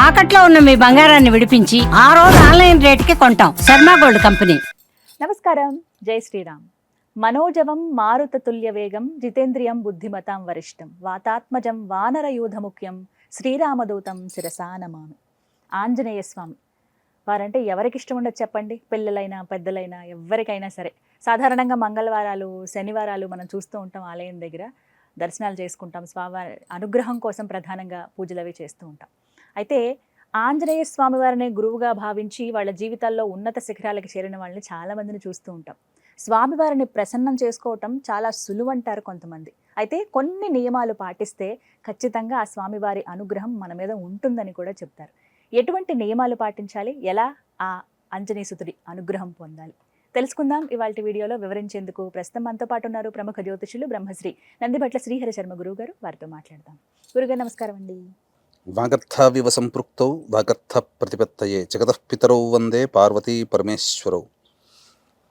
తాకట్లో ఉన్న మీ బంగారాన్ని విడిపించి ఆ రోజు ఆన్లైన్ రేటుకి కొంటాం. Sharma gold company. నమస్కారం. జై శ్రీరామ్. మనోజవం మారుతతుల్య వేగం జితేంద్రియం బుద్ధిమతాం వరిష్టం వాతాత్మజం వానరయూధ ముఖ్యం శ్రీరామదూతం శిరసా నమామి. ఆంజనేయ స్వామి వారంటే ఎవరికి ఇష్టం ఉండదు చెప్పండి? పిల్లలైనా పెద్దలైనా ఎవరికైనా సరే. సాధారణంగా మంగళవారాలు శనివారాలు మనం చూస్తూ ఉంటాం, ఆలయం దగ్గర దర్శనాలు చేసుకుంటాం, స్వామివారి అనుగ్రహం కోసం ప్రధానంగా పూజలు అవి చేస్తూ ఉంటాం. అయితే ఆంజనేయ స్వామి వారిని గురువుగా భావించి వాళ్ళ జీవితాల్లో ఉన్నత శిఖరాలకు చేరిన వాళ్ళని చాలామందిని చూస్తూ ఉంటాం. స్వామివారిని ప్రసన్నం చేసుకోవటం చాలా సులువంటారు కొంతమంది. అయితే కొన్ని నియమాలు పాటిస్తే ఖచ్చితంగా ఆ స్వామివారి అనుగ్రహం మన మీద ఉంటుందని కూడా చెప్తారు. ఎటువంటి నియమాలు పాటించాలి, ఎలా ఆ ఆంజనేయసుతుడి అనుగ్రహం పొందాలి తెలుసుకుందాం ఇవాళ వీడియోలో. వివరించేందుకు ప్రస్తుతం మనతో పాటు ఉన్నారు ప్రముఖ జ్యోతిషులు బ్రహ్మశ్రీ నందిభట్ల శ్రీహరి శర్మ గురువు గారు. వారితో మాట్లాడదాం. గురుగారు నమస్కారం అండి. వాగర్థావివ సంపృక్తౌ వాగర్థ ప్రతిపత్తయే జగతః పితరౌ వందే పార్వతీ పరమేశ్వరౌ.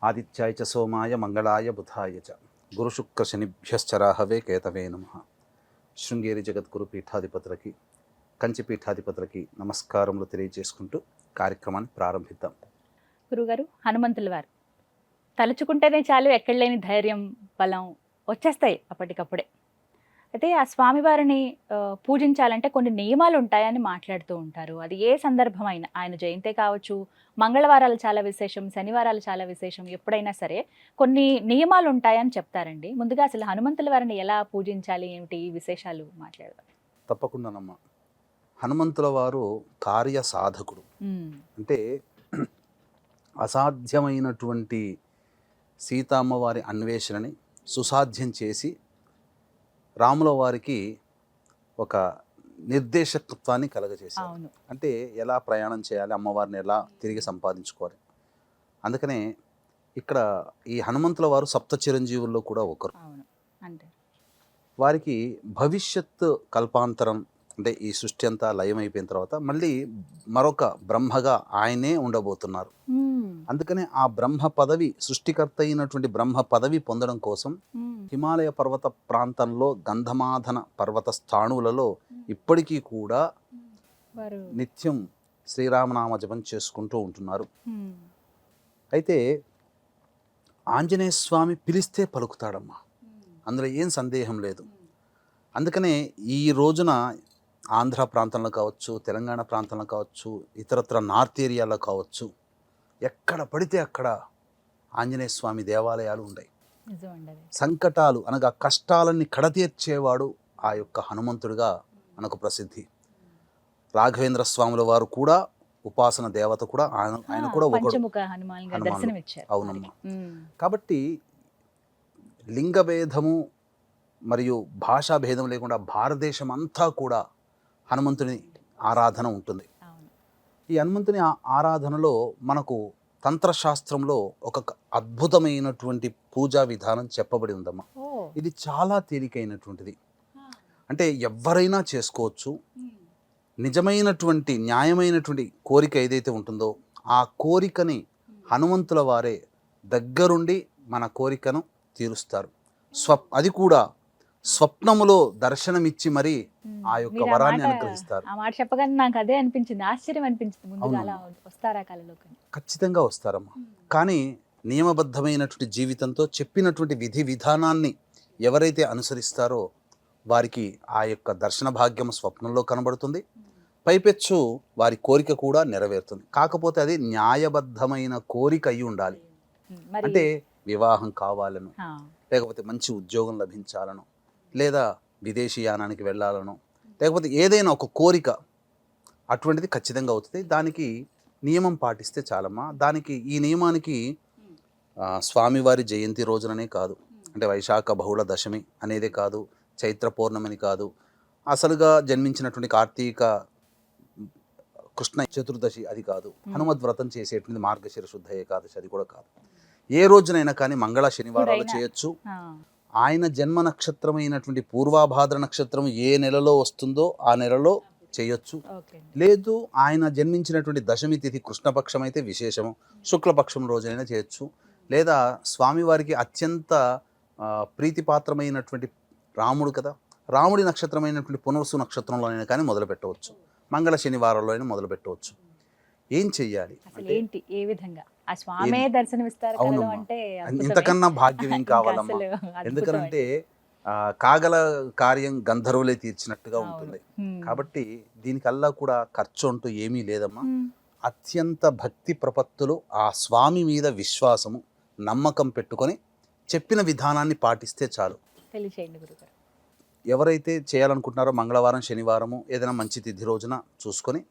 ఆదిత్యాయ చ సోమాయ మంగళాయ బుధాయ చ గురుశుక్ర శనిభ్యశ్చరాహవే కేతవే నమః. శృంగేరి జగద్గురు పీఠాధిపతులకి కంచి పీఠాధిపతులకి నమస్కారములు తెలియజేసుకుంటూ కార్యక్రమాన్ని ప్రారంభిద్దాం. గురుగారు, హనుమంతుల వారు తలుచుకుంటేనే చాలు ఎక్కడ లేని ధైర్యం బలం వచ్చేస్తాయి అప్పటికప్పుడే. అయితే ఆ స్వామివారిని పూజించాలంటే కొన్ని నియమాలు ఉంటాయని మాట్లాడుతూ ఉంటారు. అది ఏ సందర్భమైనా, ఆయన జయంతే కావచ్చు, మంగళవారాలు చాలా విశేషం, శనివారాలు చాలా విశేషం, ఎప్పుడైనా సరే కొన్ని నియమాలు ఉంటాయని చెప్తారండి. ముందుగా అసలు హనుమంతుల వారిని ఎలా పూజించాలి, ఏమిటి విశేషాలు మాట్లాడదాం. తప్పకుండానమ్మా. హనుమంతుల వారు కార్య సాధకుడు. అంటే అసాధ్యమైనటువంటి సీతమ్మవారి అన్వేషణని సుసాధ్యం చేసి రాముల వారికి ఒక నిర్దేశకత్వాన్ని కలగజేశారు. అంటే ఎలా ప్రయాణం చేయాలి, అమ్మవారిని ఎలా తిరిగి సంపాదించుకోవాలి. అందుకనే ఇక్కడ ఈ హనుమంతుల వారు సప్త చిరంజీవుల్లో కూడా ఒకరు. వారికి భవిష్యత్ కల్పాంతరం అంటే ఈ సృష్టి అంతా లయమైపోయిన తర్వాత మళ్ళీ మరొక బ్రహ్మగా ఆయనే ఉండబోతున్నారు. అందుకనే ఆ బ్రహ్మ పదవి, సృష్టికర్త అయినటువంటి బ్రహ్మ పదవి పొందడం కోసం హిమాలయ పర్వత ప్రాంతంలో గంధమాధన పర్వత స్థాణువులలో ఇప్పటికీ కూడా నిత్యం శ్రీరామనామ జపం చేసుకుంటూ ఉంటున్నారు. అయితే ఆంజనేయ స్వామి పిలిస్తే పలుకుతాడమ్మా, అందులో ఏం సందేహం లేదు. అందుకనే ఈ రోజున ఆంధ్ర ప్రాంతంలో కావచ్చు, తెలంగాణ ప్రాంతంలో కావచ్చు, ఇతరత్ర నార్త్ ఏరియాలో కావచ్చు, ఎక్కడ పడితే అక్కడ ఆంజనేయ స్వామి దేవాలయాలు ఉన్నాయి. సంకటాలు అనగా కష్టాలన్నీ కడతీర్చేవాడు ఆ యొక్క హనుమంతుడిగా మనకు ప్రసిద్ధి. రాఘవేంద్ర స్వాముల వారు కూడా ఉపాసన దేవత కూడా ఆయన కూడా ఒకడు. అవునమ్మా. కాబట్టి లింగ భేదము మరియు భాషా భేదం లేకుండా భారతదేశం అంతా కూడా హనుమంతుని ఆరాధన ఉంటుంది. ఈ హనుమంతుని ఆరాధనలో మనకు తంత్రశాస్త్రంలో ఒక అద్భుతమైనటువంటి పూజా విధానం చెప్పబడి ఉందమ్మా. ఇది చాలా తేలికైనటువంటిది. అంటే ఎవరైనా చేసుకోవచ్చు. నిజమైనటువంటి న్యాయమైనటువంటి కోరిక ఏదైతే ఉంటుందో ఆ కోరికని హనుమంతుల వారే దగ్గరుండి మన కోరికను తీరుస్తారు. అది కూడా స్వప్నములో దర్శనమిచ్చి మరి ఆ యొక్క వరాన్ని అనుగ్రహిస్తారు. ఆ మాట చెప్పగానే నాకు అదే అనిపించింది, ఆశ్చర్యం అనిపించింది. ముందుగా అలా వస్తారా కళలోకి? ఖచ్చితంగా వస్తారమ్మా. కానీ నియమబద్ధమైనటువంటి జీవితంతో చెప్పినటువంటి విధి విధానాన్ని ఎవరైతే అనుసరిస్తారో వారికి ఆ యొక్క దర్శన భాగ్యం స్వప్నంలో కనబడుతుంది. పైపెచ్చు వారి కోరిక కూడా నెరవేరుతుంది. కాకపోతే అది న్యాయబద్ధమైన కోరిక అయి ఉండాలి. అంటే వివాహం కావాలను, లేకపోతే మంచి ఉద్యోగం లభించాలను, లేదా విదేశీయానానికి వెళ్ళాలను, లేకపోతే ఏదైనా ఒక కోరిక అటువంటిది ఖచ్చితంగా అవుతుంది. దానికి నియమం పాటిస్తే చాలమ్మా. దానికి ఈ నియమానికి స్వామివారి జయంతి రోజుననే కాదు, అంటే వైశాఖ బహుళ దశమి అనేదే కాదు, చైత్ర పౌర్ణమిని కాదు, అసలుగా జన్మించినటువంటి కార్తీక కృష్ణ చతుర్దశి అది కాదు, హనుమద్ వ్రతం చేసేటువంటి మార్గశిర శుద్ధ ఏకాదశి అది కూడా కాదు. ఏ రోజునైనా కానీ మంగళ శనివారాలు చేయొచ్చు. ఆయన జన్మ నక్షత్రమైనటువంటి పూర్వాభాద్ర నక్షత్రం ఏ నెలలో వస్తుందో ఆ నెలలో చేయొచ్చు. లేదు ఆయన జన్మించినటువంటి దశమి తిథి కృష్ణపక్షం అయితే విశేషము, శుక్లపక్షం రోజైనా చేయొచ్చు. లేదా స్వామివారికి అత్యంత ప్రీతిపాత్రమైనటువంటి రాముడు కదా, రాముడి నక్షత్రమైనటువంటి పునర్సు నక్షత్రంలోనైనా కానీ మొదలు పెట్టవచ్చు. మంగళ శనివారంలో అయినా మొదలు పెట్టవచ్చు. ఏం చెయ్యాలి అసలు ఏంటి, ఏ విధంగా ఆ స్వామే దర్శనమిస్తారు కలలో అవునమ్మా. అంటే అద్భుతమే. ఇంతకన్నా భాగ్యం ఏం ఇంకా కావాలమ్మా. అసలు అద్భుతమే. ఎందుకంటే కాగల కార్యం గంధర్వులే తీర్చినట్టుగా అవును. ఉంటుంది. హ్మ్. కాబట్టి దీనికల్లా కూడా ఖర్చు అంటూ ఏమీ లేదమ్మా. హ్మ్. అత్యంత భక్తి ప్రపత్తులు, ఆ స్వామి మీద విశ్వాసము, నమ్మకం పెట్టుకొని చెప్పిన విధానాన్ని పాటిస్తే చాలు. తెలియచేయండి గురుగారు. ఎవరైతే చేయాలనుకుంటున్నారో మంగళవారం శనివారము ఏదైనా మంచి తిథి రోజున చూసుకొని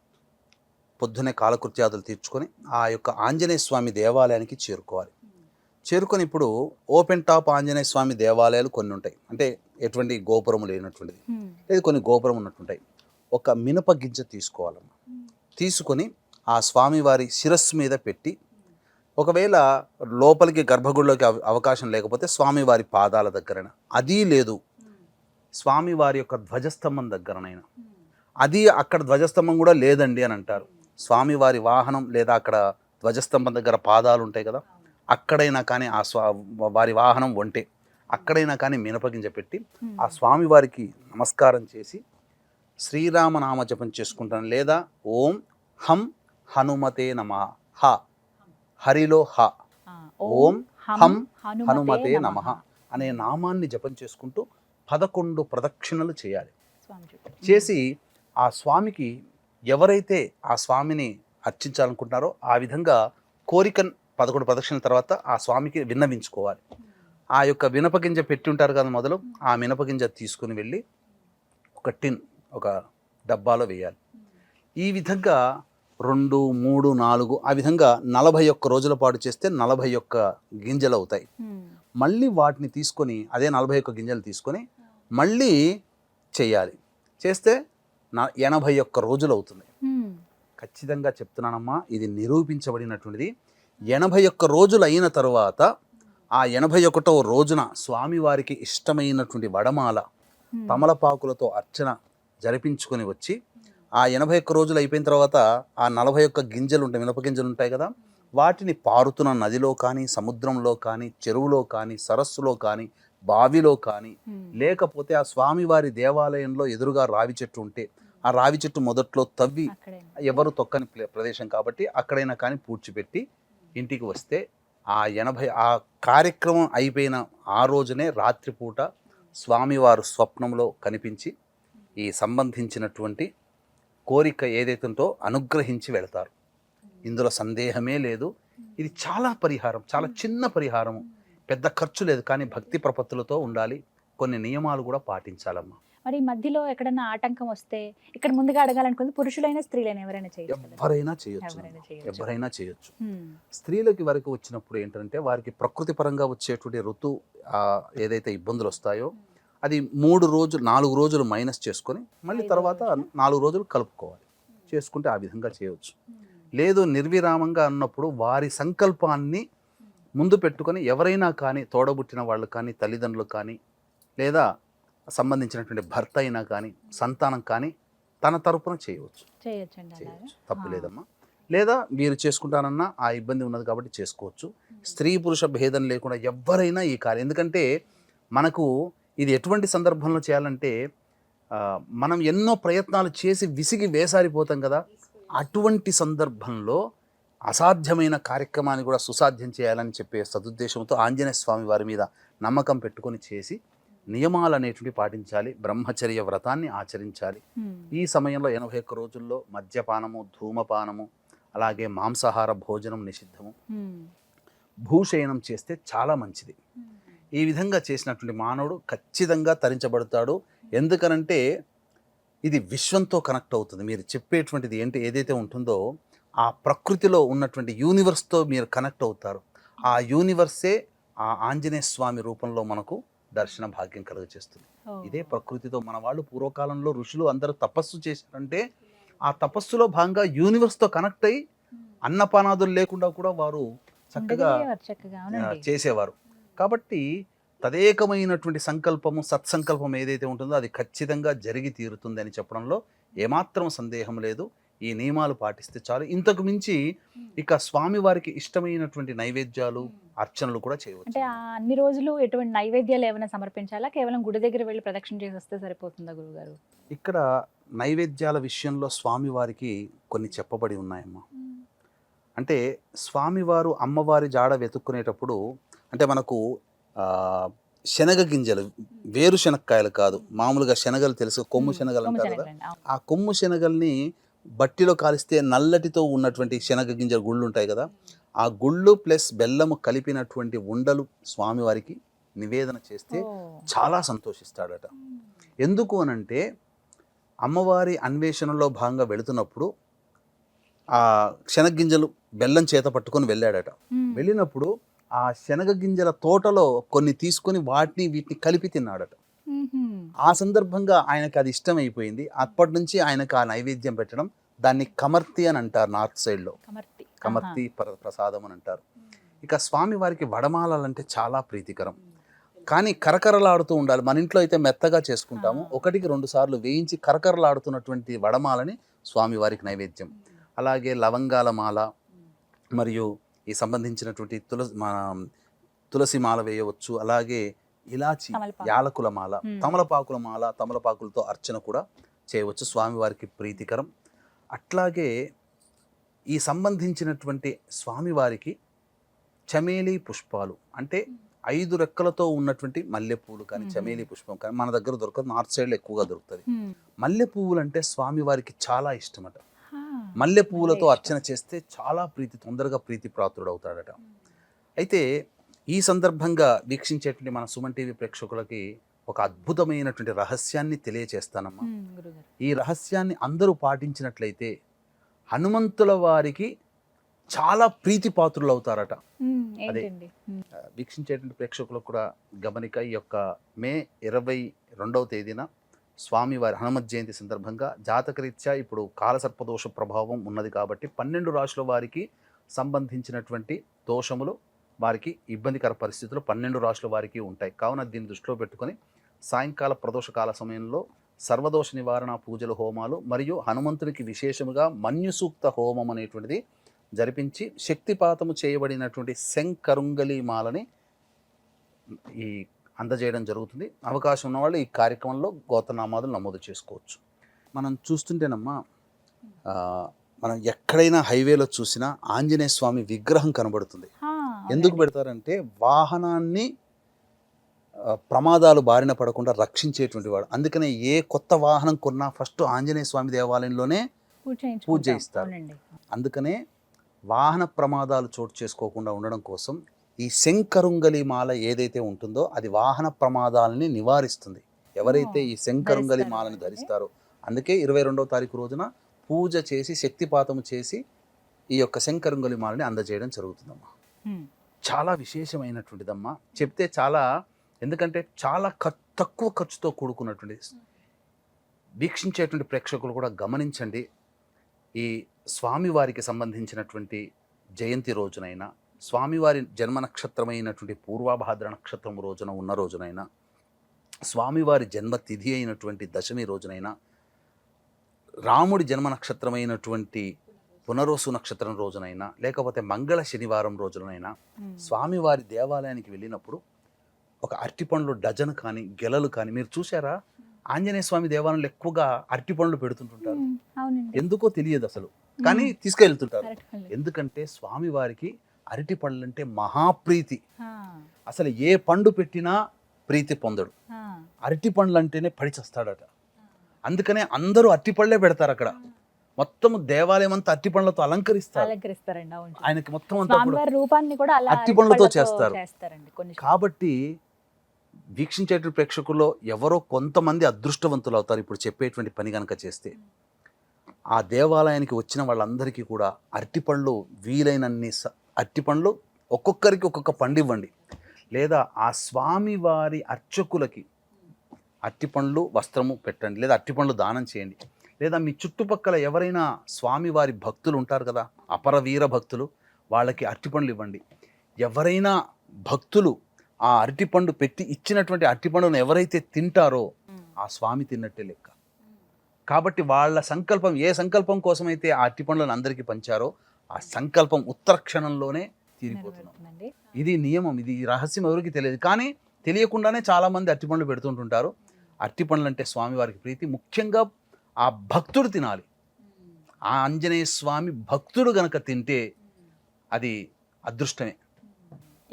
పొద్దున్నే కాలకృత్యాదులు తీర్చుకొని ఆ యొక్క ఆంజనేయ స్వామి దేవాలయానికి చేరుకోవాలి. చేరుకొని ఇప్పుడు ఓపెన్ టాప్ ఆంజనేయ స్వామి దేవాలయాలు కొన్ని ఉంటాయి, అంటే ఎటువంటి గోపురము లేనటువంటిది, హ్మ్. లేదు కొన్ని గోపురం ఉన్నట్టుంటాయి. ఒక మినప గింజ తీసుకోవాలమ్మా. తీసుకొని ఆ స్వామివారి శిరస్సు మీద పెట్టి, ఒకవేళ లోపలికి గర్భగుడిలోకి అవకాశం లేకపోతే స్వామివారి పాదాల దగ్గరైనా, అదీ లేదు స్వామివారి యొక్క ధ్వజస్తంభం దగ్గరనైనా, అది అక్కడ ధ్వజస్తంభం కూడా లేదండి అని అంటారు, స్వామివారి వాహనం లేదా అక్కడ ధ్వజస్తంభం దగ్గర పాదాలు ఉంటాయి కదా, అక్కడైనా కానీ ఆ వారి వాహనం ఒంటే అక్కడైనా కానీ మినపగింజ పెట్టి ఆ స్వామివారికి నమస్కారం చేసి శ్రీరామనామ జపం చేసుకుంటాను. లేదా ఓం హం హనుమతే నమః, హ హరిలో హ, ఓం హం హనుమతే నమః అనే నామాన్ని జపం చేసుకుంటూ 11 ప్రదక్షిణలు చేయాలి. చేసి ఆ స్వామికి ఎవరైతే ఆ స్వామిని అర్చించాలనుకుంటున్నారో ఆ విధంగా కోరికను 11 ప్రదక్షిణల తర్వాత ఆ స్వామికి విన్నవించుకోవాలి. ఆ యొక్క మినపగింజ పెట్టి ఉంటారు కదా మొదలు, ఆ మినపగింజ తీసుకుని వెళ్ళి ఒక టిన్, ఒక డబ్బాలో వేయాలి. ఈ విధంగా 2, 3, 4 ఆ విధంగా 41 రోజుల పాటు చేస్తే 41 గింజలు అవుతాయి. మళ్ళీ వాటిని తీసుకొని అదే 41 గింజలు తీసుకొని మళ్ళీ చేయాలి. చేస్తే 81 రోజులు అవుతుంది. ఖచ్చితంగా చెప్తున్నానమ్మా, ఇది నిరూపించబడినటువంటిది. 81 రోజులు అయిన తరువాత ఆ 81వ రోజున స్వామివారికి ఇష్టమైనటువంటి వడమాల తమలపాకులతో అర్చన జరిపించుకొని వచ్చి, ఆ 81 రోజులు అయిపోయిన తర్వాత ఆ 41 గింజలు ఉంటాయి, మినప గింజలు ఉంటాయి కదా, వాటిని పారుతున్న నదిలో కానీ, సముద్రంలో కానీ, చెరువులో కానీ, సరస్సులో కానీ, బావిలో కానీ, లేకపోతే ఆ స్వామివారి దేవాలయంలో ఎదురుగా రావి చెట్టు ఉంటే ఆ రావి చెట్టు మొదట్లో తవ్వి, ఎవరు తొక్కని ప్రదేశం కాబట్టి అక్కడైనా కానీ పూడ్చిపెట్టి ఇంటికి వస్తే ఆ కార్యక్రమం అయిపోయిన ఆ రోజునే రాత్రిపూట స్వామివారు స్వప్నంలో కనిపించి ఈ సంబంధించినటువంటి కోరిక ఏదైతే ఉందో అనుగ్రహించి వెళతారు. ఇందులో సందేహమే లేదు. ఇది చాలా పరిహారం, చాలా చిన్న పరిహారము, పెద్ద ఖర్చు లేదు, కానీ భక్తి ప్రపత్తులతో ఉండాలి. కొన్ని నియమాలు కూడా పాటించాలమ్మా. మరి మధ్యలో ఎక్కడన్నా ఆటంకం వస్తే ఇక్కడ ముందుగా అడగాలనుకుంది పురుషులైనా స్త్రీలైనా ఎవరైనా చేయొచ్చు? ఎవరైనా చేయొచ్చు. స్త్రీలకి వరకు వచ్చినప్పుడు ఏంటంటే వారికి ప్రకృతి పరంగా వచ్చేటువంటి ఏదైతే ఇబ్బందులు వస్తాయో అది 3 రోజులు 4 రోజులు మైనస్ చేసుకొని మళ్ళీ తర్వాత 4 రోజులు కలుపుకోవాలి. చేసుకుంటే ఆ విధంగా చేయవచ్చు. లేదు నిర్విరామంగా అన్నప్పుడు వారి సంకల్పాన్ని ముందు పెట్టుకొని ఎవరైనా కానీ, తోడబుట్టిన వాళ్ళు కానీ, తల్లిదండ్రులు కానీ, లేదా సంబంధించినటువంటి భర్త అయినా కానీ, సంతానం కానీ తన తరపున చేయవచ్చు. తప్పు లేదమ్మా. లేదా మీరు చేసుకుంటానన్నా ఆ ఇబ్బంది ఉన్నది కాబట్టి చేసుకోవచ్చు. స్త్రీ పురుష భేదం లేకుండా ఎవరైనా ఈ కార్యం, ఎందుకంటే మనకు ఇది ఎటువంటి సందర్భంలో చేయాలంటే మనం ఎన్నో ప్రయత్నాలు చేసి విసిగి వేసారిపోతాం కదా, అటువంటి సందర్భంలో అసాధ్యమైన కార్యక్రమాన్ని కూడా సుసాధ్యం చేయాలని చెప్పే సదుద్దేశంతో ఆంజనేయ స్వామి వారి మీద నమ్మకం పెట్టుకొని చేసి నియమాలు అనేటివి పాటించాలి. బ్రహ్మచర్య వ్రతాన్ని ఆచరించాలి. ఈ సమయంలో 81 రోజుల్లో మద్యపానము, ధూమపానము, అలాగే మాంసాహార భోజనం నిషిద్ధము. భూషయనం చేస్తే చాలా మంచిది. ఈ విధంగా చేసినటువంటి మానవుడు ఖచ్చితంగా తరించబడతాడు. ఎందుకనంటే ఇది విశ్వంతో కనెక్ట్ అవుతుంది. మీరు చెప్పేటువంటిది ఏదైతే ఉంటుందో ఆ ప్రకృతిలో ఉన్నటువంటి యూనివర్స్తో మీరు కనెక్ట్ అవుతారు. ఆ యూనివర్సే ఆ ఆంజనేయ స్వామి రూపంలో మనకు దర్శన భాగ్యం కలుగజేస్తుంది. ఇదే ప్రకృతితో మన వాళ్ళు పూర్వకాలంలో ఋషులు అందరూ తపస్సు చేశారంటే ఆ తపస్సులో భాగంగా యూనివర్స్తో కనెక్ట్ అయ్యి అన్నపానాదులు లేకుండా కూడా వారు చక్కగా చేసేవారు. కాబట్టి తదేకమైనటువంటి సంకల్పము, సత్సంకల్పం ఏదైతే ఉంటుందో అది ఖచ్చితంగా జరిగి తీరుతుంది అని చెప్పడంలో ఏమాత్రం సందేహం లేదు. ఈ నియమాలు పాటిస్తే చాలు. ఇంతకు మించి ఇక స్వామివారికి ఇష్టమైనటువంటి నైవేద్యాలు అర్చనలు కూడా చేయవచ్చు. అంటే అన్ని రోజులు ఎటువంటి నైవేద్యాలు ఏమైనా సమర్పించాలా, కేవలం గుడి దగ్గర వెళ్ళి ప్రదక్షిణ చేసి వస్తే సరిపోతుందా గురుగారు? ఇక్కడ నైవేద్యాల విషయంలో స్వామివారికి కొన్ని చెప్పబడి ఉన్నాయమ్మా. అంటే స్వామివారు అమ్మవారి జాడ వెతుక్కునేటప్పుడు అంటే మనకు శనగ గింజలు, వేరు శనక్కాయలు కాదు, మామూలుగా శనగలు తెలుసు, కొమ్ము శనగలు అంటారు కదా, ఆ కొమ్ము శనగల్ని బట్టిలో కాలిస్తే నల్లటితో ఉన్నటువంటి శనగ గింజల గుళ్ళు ఉంటాయి కదా, ఆ గుళ్ళు ప్లస్ బెల్లము కలిపినటువంటి ఉండలు స్వామివారికి నివేదన చేస్తే చాలా సంతోషిస్తాడట. ఎందుకు అనంటే అమ్మవారి అన్వేషణలో భాగంగా వెళుతున్నప్పుడు ఆ శనగగింజలు బెల్లం చేత పట్టుకొని వెళ్ళాడట. వెళ్ళినప్పుడు ఆ శనగ గింజల తోటలో కొన్ని తీసుకొని వీటిని కలిపి తిన్నాడట. ఆ సందర్భంగా ఆయనకి అది ఇష్టమైపోయింది. అప్పటి నుంచి ఆయనకు ఆ నైవేద్యం పెట్టడం, దాన్ని కమర్తి అని అంటారు నార్త్ సైడ్లో, కమర్తి ప్రసాదం అని అంటారు. ఇక స్వామి వారికి వడమాలంటే చాలా ప్రీతికరం, కానీ కరకరలాడుతూ ఉండాలి. మన ఇంట్లో అయితే మెత్తగా చేసుకుంటాము, 1-2 సార్లు వేయించి కరకరలాడుతున్నటువంటి వడమాలని స్వామివారికి నైవేద్యం. అలాగే లవంగాల మాల మరియు ఈ సంబంధించినటువంటి తులసి మాల వేయవచ్చు. అలాగే ఇలాచి, యాలకుల మాల, తమలపాకుల మాల, తమలపాకులతో అర్చన కూడా చేయవచ్చు, స్వామివారికి ప్రీతికరం. అట్లాగే ఈ సంబంధించినటువంటి స్వామివారికి చమేలి పుష్పాలు అంటే 5 రెక్కలతో ఉన్నటువంటి మల్లెపూలు కానీ చమేలి పుష్పం కానీ మన దగ్గర దొరకదు, నార్త్ సైడ్లో ఎక్కువగా దొరుకుతుంది. మల్లె పువ్వులు అంటే స్వామివారికి చాలా ఇష్టమట. మల్లె పువ్వులతో అర్చన చేస్తే చాలా తొందరగా ప్రీతి ప్రాతుడు అవుతాడట. అయితే ఈ సందర్భంగా వీక్షించేటువంటి మన సుమన్ టీవీ ప్రేక్షకులకి ఒక అద్భుతమైనటువంటి రహస్యాన్ని తెలియచేస్తానమ్మా. ఈ రహస్యాన్ని అందరూ పాటించినట్లయితే హనుమంతుల వారికి చాలా ప్రీతి పాత్రులు అవుతారట. అదే వీక్షించేటువంటి ప్రేక్షకులకు కూడా గమనిక. ఈ యొక్క మే 22వ తేదీన స్వామివారి హనుమత్ జయంతి సందర్భంగా జాతకరీత్యా ఇప్పుడు కాలసర్పదోష ప్రభావం ఉన్నది కాబట్టి 12 రాశుల వారికి సంబంధించినటువంటి దోషములు, వారికి ఇబ్బందికర పరిస్థితులు 12 రాశుల వారికి ఉంటాయి. కావున దీన్ని దృష్టిలో పెట్టుకొని సాయంకాల ప్రదోషకాల సమయంలో సర్వదోష నివారణ పూజలు, హోమాలు మరియు హనుమంతునికి విశేషముగా మన్యుసూక్త హోమం అనేటువంటిది జరిపించి శక్తిపాతము చేయబడినటువంటి శంకరుంగలి మాలని ఈ అందజేయడం జరుగుతుంది. అవకాశం ఉన్నవాళ్ళు ఈ కార్యక్రమంలో గోత్రనామాదులు నమోదు చేసుకోవచ్చు. మనం చూస్తుంటేనమ్మా, మనం ఎక్కడైనా హైవేలో చూసినా ఆంజనేయ స్వామి విగ్రహం కనబడుతుంది. ఎందుకు పెడతారంటే వాహనాన్ని ప్రమాదాలు బారిన పడకుండా రక్షించేటువంటి వాడు. అందుకనే ఏ కొత్త వాహనం కొన్నా ఫస్ట్ ఆంజనేయ స్వామి దేవాలయంలోనే పూజ చేయిస్తారు. అందుకనే వాహన ప్రమాదాలు చోటు చేసుకోకుండా ఉండడం కోసం ఈ శంకరుంగలి మాల ఏదైతే ఉంటుందో అది వాహన ప్రమాదాలని నివారిస్తుంది. ఎవరైతే ఈ శంకరుంగలి మాలను ధరిస్తారో, అందుకే 22వ తారీఖు రోజున పూజ చేసి శక్తిపాతము చేసి ఈ యొక్క శంకరుంగలి మాలని అందజేయడం జరుగుతుందమ్మా. చాలా విశేషమైనటువంటిదమ్మా. చెప్తే చాలా, ఎందుకంటే చాలా తక్కువ ఖర్చుతో కూడుకున్నటువంటి. వీక్షించేటువంటి ప్రేక్షకులు కూడా గమనించండి, ఈ స్వామివారికి సంబంధించినటువంటి జయంతి రోజునైనా, స్వామివారి జన్మ నక్షత్రమైనటువంటి పూర్వభాద్ర నక్షత్రం రోజున ఉన్న రోజునైనా, స్వామివారి జన్మతిథి అయినటువంటి దశమి రోజునైనా, రాముడి జన్మ నక్షత్రమైనటువంటి పునరోసు నక్షత్రం రోజునైనా, లేకపోతే మంగళ శనివారం రోజునైనా స్వామివారి దేవాలయానికి వెళ్ళినప్పుడు ఒక అరటిపండ్లు డజన్ కానీ గెలలు కానీ, మీరు చూసారా ఆంజనేయ స్వామి దేవాలయంలో ఎక్కువగా అరటిపండ్లు పెడుతుంటుంటారు. ఎందుకో తెలియదు అసలు, కానీ తీసుకెళ్తుంటారు. ఎందుకంటే స్వామివారికి అరటి పళ్ళు అంటే మహాప్రీతి. అసలు ఏ పండు పెట్టినా ప్రీతి పొందడు, అరటి పండ్లు అంటేనే పడి చస్తాడట. అందుకనే అందరూ అరటి పళ్ళే పెడతారు అక్కడ. మొత్తం దేవాలయం అంతా అరటి పండ్లతో అలంకరిస్తారండి. ఆయనకి మొత్తం అంతా అరటి పండ్లతో చేస్తారు. కాబట్టి వీక్షించేటువంటి ప్రేక్షకుల్లో ఎవరో కొంతమంది అదృష్టవంతులు అవుతారు ఇప్పుడు చెప్పేటువంటి పని కనుక చేస్తే. ఆ దేవాలయానికి వచ్చిన వాళ్ళందరికీ కూడా అరటిపండ్లు, వీలైనన్ని అరటిపండ్లు ఒక్కొక్కరికి ఒక్కొక్క పండు ఇవ్వండి, లేదా ఆ స్వామివారి అర్చకులకి అరటిపండ్లు వస్త్రము పెట్టండి, లేదా అరటిపండ్లు దానం చేయండి. లేదా మీ చుట్టుపక్కల ఎవరైనా స్వామివారి భక్తులు ఉంటారు కదా, అపరవీర భక్తులు, వాళ్ళకి అరటిపండ్లు ఇవ్వండి. ఎవరైనా భక్తులు ఆ అరటిపండు పెట్టి ఇచ్చినటువంటి అరటిపండును ఎవరైతే తింటారో ఆ స్వామి తిన్నట్టే లెక్క. కాబట్టి వాళ్ళ సంకల్పం ఏ సంకల్పం కోసమైతే ఆ అరటి పండ్లను అందరికీ పంచారో ఆ సంకల్పం ఉత్తర క్షణంలోనే తీరిపోతున్నాం. నెరవేరుతుందండి. ఇది నియమం, ఇది రహస్యం ఎవరికి తెలియదు. కానీ తెలియకుండానే చాలామంది అరటిపండ్లు పెడుతుంటుంటారు. అరటిపండ్లు అంటే స్వామివారికి ప్రీతి. ముఖ్యంగా ఆ భక్తుడు తినాలి. ఆ ఆంజనేయ స్వామి భక్తుడు గనక తింటే అది అదృష్టమే.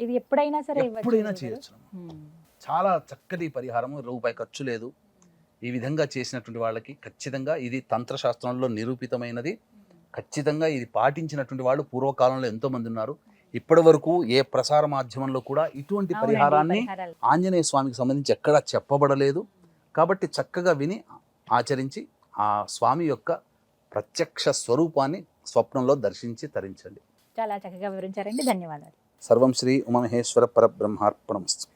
ఇది ఎప్పుడైనా సరే ఇవ్వచ్చా ఎప్పుడైనా గురుగారు? చేయొచ్చు. మ్మ్. చాలా చక్కటి పరిహారము, రూపాయి ఖర్చు లేదు. ఈ విధంగా చేసినటువంటి వాళ్ళకి ఖచ్చితంగా ఇది తంత్రశాస్త్రంలో నిరూపితమైనది. ఖచ్చితంగా ఇది పాటించినటువంటి వాళ్ళు పూర్వకాలంలో ఎంతోమంది ఉన్నారు. ఇప్పటి వరకు ఏ ప్రసార మాధ్యమంలో కూడా ఇటువంటి అవునండి, పరిహారాన్ని పరిహారాలు. ఆంజనేయ స్వామికి సంబంధించి ఎక్కడా చెప్పబడలేదు. కాబట్టి చక్కగా విని ఆచరించి ఆ స్వామి యొక్క ప్రత్యక్ష స్వరూపాన్ని స్వప్నంలో దర్శించి తరించండి. చాలా చక్కగా వివరించారండి. ధన్యవాదాలు. సర్వం శ్రీ ఉమామహేశ్వర పరబ్రహ్మార్పణమస్తు.